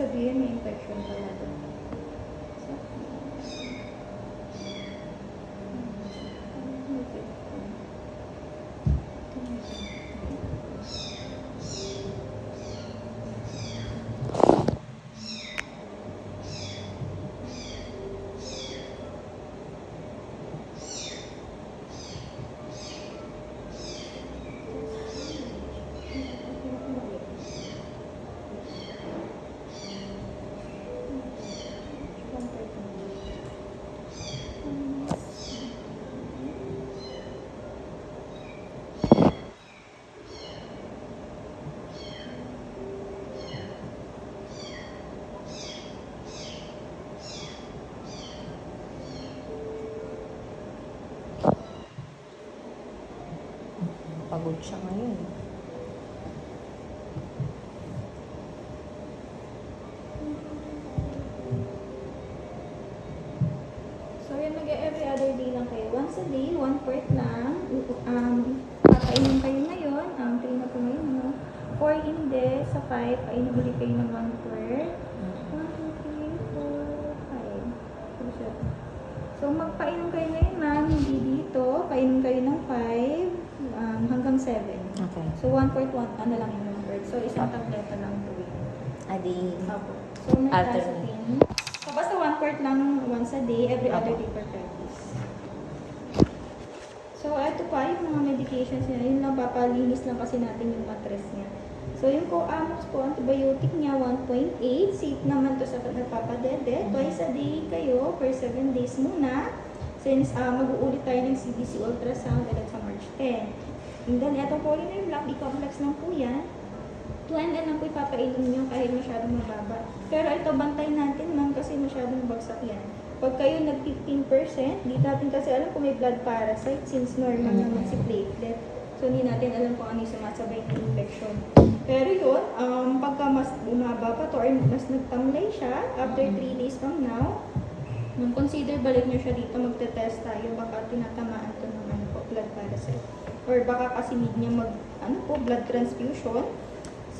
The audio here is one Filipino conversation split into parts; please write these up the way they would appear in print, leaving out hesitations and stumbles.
sabihin may infection talaga. So, Pagod siya ngayon. so yan, every other day lang kayo. Once a day, 1 quart lang. Papainom kayo ngayon. 3 na po ngayon, no? 4 hindi. Sa 5, painom ulit kayo ng 1 quart. 1, 2, 3, 4, 5. So, magpainom kayo ngayon, ma'am. Hindi dito. Painom kayo ng 5 hanggang 7. Okay. So, 1 quart, ano lang yung 1 quart. So, isang tableta lang po yun. Adi. Opo. So, may Alternate. tasatin. So, basta 1 quart lang once a day, every other day per practice. So, ito pa, yung mga medications niya, yun lang, papalinis lang kasi natin yung mattress niya. So, yung Coamox po, antibiotic niya, 1.8. Safe naman to sa nagpapadede. Twice a day kayo, for 7 days muna. Since mag-uulit tayo ng CBC ultrasound agad sa March 10. And then, itong polymer block, B-complex lang po yan. 2 ml lang po ipapainom nyo kahit masyadong mababa. Pero ito, bantay natin, ma'am, kasi masyadong bagsak yan. Pag kayo nag 15%, di natin kasi alam kung may blood parasite since normal naman si platelet. So, hindi natin alam kung ano yung sumasabay ng infection. Pero yun, pagka mas bumaba pa to or mas nagtamlay siya, after 3 days from now, consider balik nyo siya dito, magte-test tayo, baka tinatamaan to ng blood parasite. Or baka kasi need niya blood transfusion.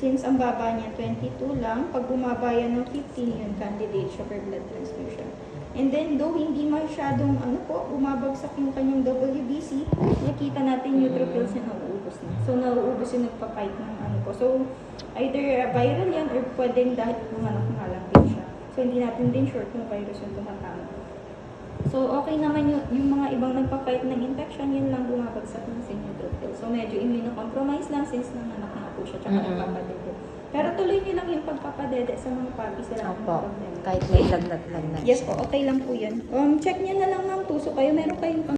Since ang baba niya 22 lang, pag bumaba yan ng 15, yun candidate siya for blood transfusion. And then, though hindi masyadong bumabagsak yung kanyang WBC, nakita natin neutrophils niya nauubos na. So, nauubos yung nagpa-fight ng So, either viral yan or pwedeng dahil pumanak nga lang din siya. So, hindi natin din sure kung virus yung tumatama. So, okay naman yung mga ibang nagpa-fight ng infection, yun lang bumabagsak ng sa neutrophils. So, medyo immunocompromised lang since nanganak na po siya, tsaka nagpapadede. Pero tuloy niyo lang yung pagpapadede sa mga puppies. Opo. Kahit may lagnat-lagnat. Yes po, okay lang po yun. Check niyo na lang ng tuso kayo. Meron kayong